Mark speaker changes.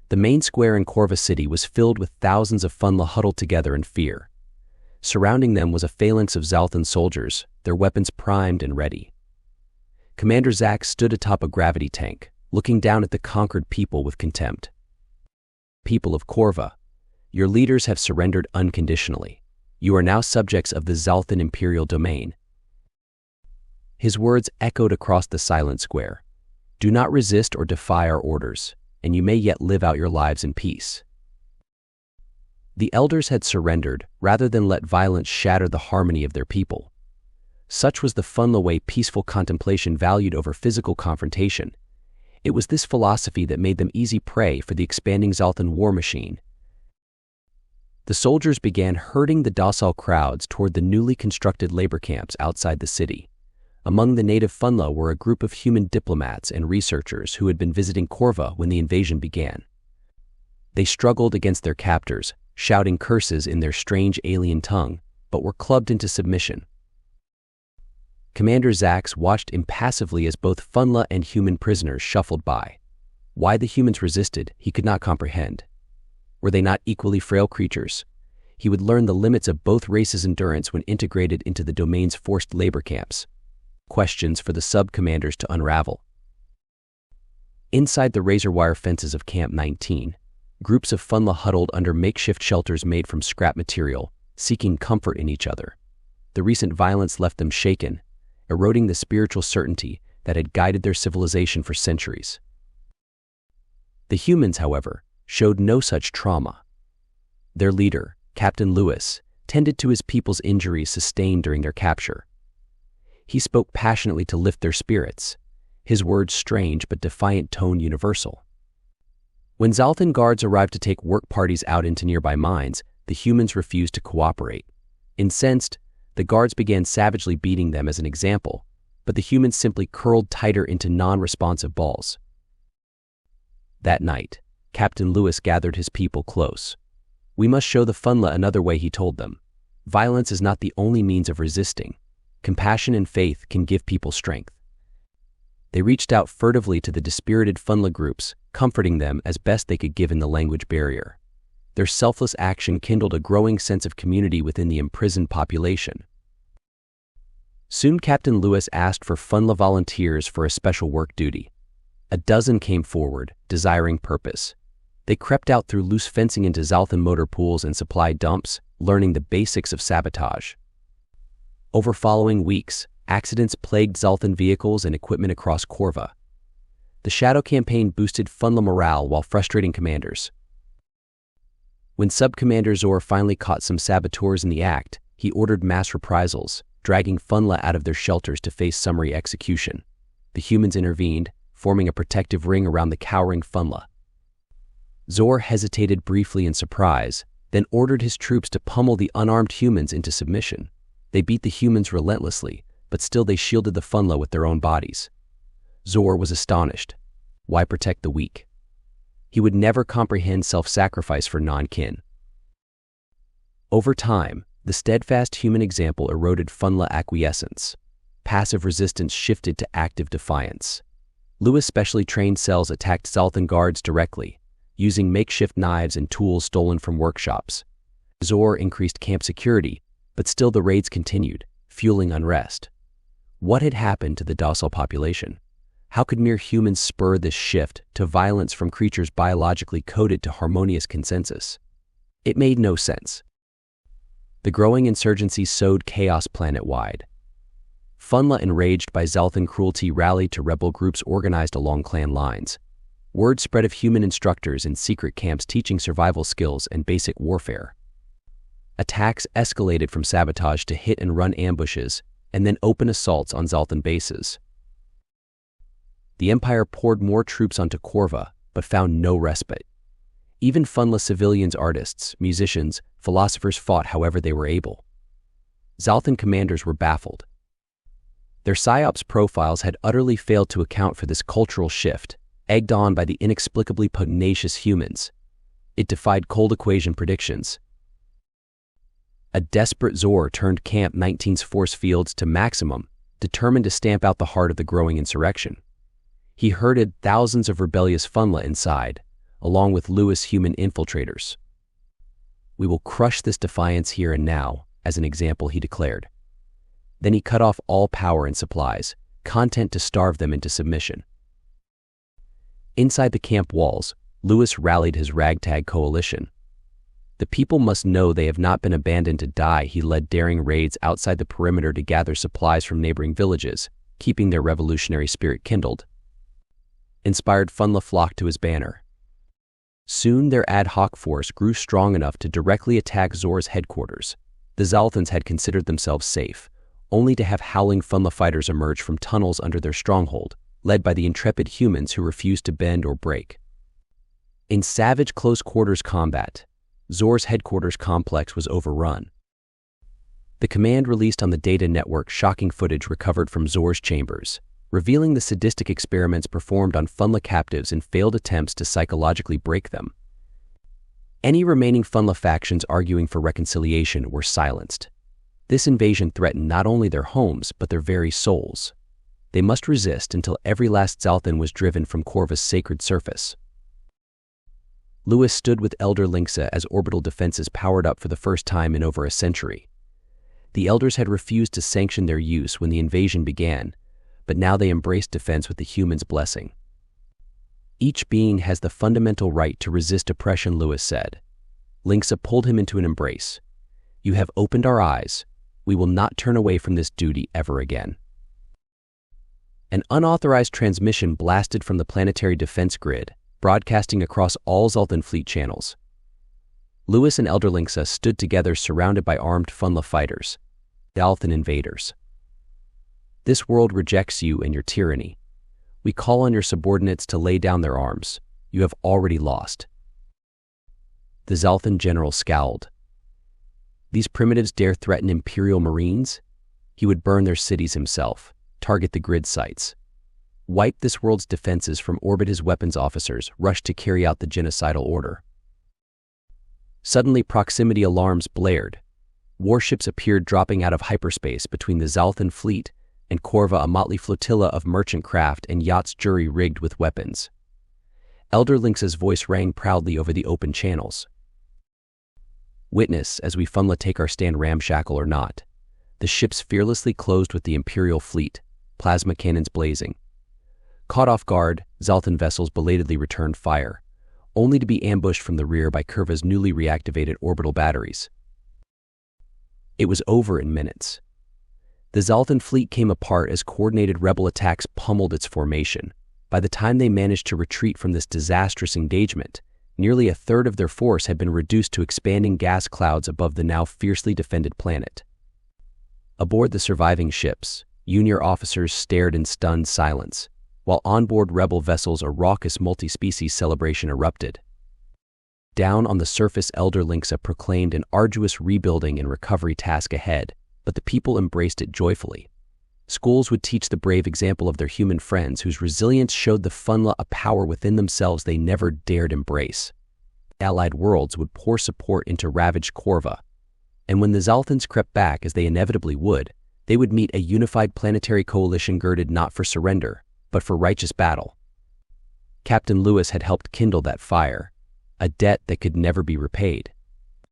Speaker 1: The main square in Corva city was filled with thousands of Funla huddled together in fear. Surrounding them was a phalanx of Zalthan soldiers, their weapons primed and ready. Commander Zach stood atop a gravity tank, looking down at the conquered people with contempt. People of Corva, your leaders have surrendered unconditionally. You are now subjects of the Zalthan imperial domain. His words echoed across the silent square. Do not resist or defy our orders, and you may yet live out your lives in peace. The elders had surrendered rather than let violence shatter the harmony of their people. Such was the Funla way peaceful contemplation valued over physical confrontation. It was this philosophy that made them easy prey for the expanding Zalthan war machine. The soldiers began herding the docile crowds toward the newly constructed labor camps outside the city. Among the native Funla were a group of human diplomats and researchers who had been visiting Corva when the invasion began. They struggled against their captors, shouting curses in their strange alien tongue, but were clubbed into submission. Commander Zax watched impassively as both Funla and human prisoners shuffled by. Why the humans resisted, he could not comprehend. Were they not equally frail creatures? He would learn the limits of both races' endurance when integrated into the domain's forced labor camps. Questions for the sub-commanders to unravel. Inside the razor-wire fences of Camp 19, groups of Funla huddled under makeshift shelters made from scrap material, seeking comfort in each other. The recent violence left them shaken, eroding the spiritual certainty that had guided their civilization for centuries. The humans, however, showed no such trauma. Their leader, Captain Lewis, tended to his people's injuries sustained during their capture. He spoke passionately to lift their spirits, his words strange but defiant tone universal. When Zalthan guards arrived to take work parties out into nearby mines, the humans refused to cooperate. Incensed, the guards began savagely beating them as an example, but the humans simply curled tighter into non-responsive balls. That night, Captain Lewis gathered his people close. We must show the Funla another way, he told them. Violence is not the only means of resisting. Compassion and faith can give people strength. They reached out furtively to the dispirited Funla groups, comforting them as best they could given the language barrier. Their selfless action kindled a growing sense of community within the imprisoned population. Soon Captain Lewis asked for Funla volunteers for a special work duty. A dozen came forward, desiring purpose. They crept out through loose fencing into Zalthan motor pools and supply dumps, learning the basics of sabotage. Over following weeks, accidents plagued Zalthan vehicles and equipment across Corva. The Shadow Campaign boosted Funla morale while frustrating commanders. When Sub-Commander Zor finally caught some saboteurs in the act, he ordered mass reprisals, dragging Funla out of their shelters to face summary execution. The humans intervened, forming a protective ring around the cowering Funla. Zor hesitated briefly in surprise, then ordered his troops to pummel the unarmed humans into submission. They beat the humans relentlessly, but still they shielded the Funla with their own bodies. Zor was astonished. Why protect the weak? He would never comprehend self-sacrifice for non-kin. Over time, the steadfast human example eroded Funla acquiescence. Passive resistance shifted to active defiance. Lewis' specially trained cells attacked Zalthan guards directly, using makeshift knives and tools stolen from workshops. Zor increased camp security, but still the raids continued, fueling unrest. What had happened to the docile population? How could mere humans spur this shift to violence from creatures biologically coded to harmonious consensus? It made no sense. The growing insurgency sowed chaos planet-wide. Funla, enraged by Zalthan cruelty, rallied to rebel groups organized along clan lines. Word spread of human instructors in secret camps teaching survival skills and basic warfare. Attacks escalated from sabotage to hit-and-run ambushes, and then open assaults on Zalthan bases. The Empire poured more troops onto Corva, but found no respite. Even Funla civilians, artists, musicians, philosophers fought however they were able. Zalthan commanders were baffled. Their PSYOPs profiles had utterly failed to account for this cultural shift, egged on by the inexplicably pugnacious humans. It defied cold equation predictions. A desperate Zor turned Camp 19's force fields to maximum, determined to stamp out the heart of the growing insurrection. He herded thousands of rebellious Funla inside, along with Lewis human infiltrators. "We will crush this defiance here and now," as an example, he declared. Then he cut off all power and supplies, content to starve them into submission. Inside the camp walls, Lewis rallied his ragtag coalition. "The people must know they have not been abandoned to die." He led daring raids outside the perimeter to gather supplies from neighboring villages, keeping their revolutionary spirit kindled. Inspired Funla flocked to his banner. Soon their ad hoc force grew strong enough to directly attack Zor's headquarters. The Zalthans had considered themselves safe, only to have howling Funla fighters emerge from tunnels under their stronghold, led by the intrepid humans who refused to bend or break. In savage close-quarters combat, Zor's headquarters complex was overrun. The command released on the data network shocking footage recovered from Zor's chambers, revealing the sadistic experiments performed on Funla captives in failed attempts to psychologically break them. Any remaining Funla factions arguing for reconciliation were silenced. This invasion threatened not only their homes, but their very souls. They must resist until every last Zalthan was driven from Corva's sacred surface. Lewis stood with Elder Linksa as orbital defenses powered up for the first time in over a century. The Elders had refused to sanction their use when the invasion began, but now they embraced defense with the humans' blessing. "Each being has the fundamental right to resist oppression," Lewis said. Linksa pulled him into an embrace. "You have opened our eyes. We will not turn away from this duty ever again." An unauthorized transmission blasted from the planetary defense grid, broadcasting across all Zalthan fleet channels. Lewis and Elder Linksa stood together surrounded by armed Funla fighters, Zalthan invaders. "This world rejects you and your tyranny. We call on your subordinates to lay down their arms. You have already lost." The Zalthan general scowled. These primitives dare threaten Imperial Marines? He would burn their cities himself, target the grid sites, wipe this world's defenses from orbit. His weapons officers rushed to carry out the genocidal order. Suddenly, proximity alarms blared. Warships appeared dropping out of hyperspace between the Zalthan fleet and Corva, a motley flotilla of merchant craft and yachts jury-rigged with weapons. Elder Linksa's voice rang proudly over the open channels. "Witness as we Funla take our stand, ramshackle or not." The ships fearlessly closed with the Imperial fleet, plasma cannons blazing. Caught off guard, Zalthan vessels belatedly returned fire, only to be ambushed from the rear by Corva's newly reactivated orbital batteries. It was over in minutes. The Zalthan fleet came apart as coordinated rebel attacks pummeled its formation. By the time they managed to retreat from this disastrous engagement, nearly a third of their force had been reduced to expanding gas clouds above the now fiercely defended planet. Aboard the surviving ships, Junior officers stared in stunned silence, while onboard rebel vessels a raucous multi-species celebration erupted. Down on the surface, Elder Linksa proclaimed an arduous rebuilding and recovery task ahead, but the people embraced it joyfully. Schools would teach the brave example of their human friends whose resilience showed the Funla a power within themselves they never dared embrace. Allied worlds would pour support into ravaged Corva, and when the Zalthans crept back, as they inevitably would, they would meet a unified planetary coalition girded not for surrender, but for righteous battle. Captain Lewis had helped kindle that fire, a debt that could never be repaid.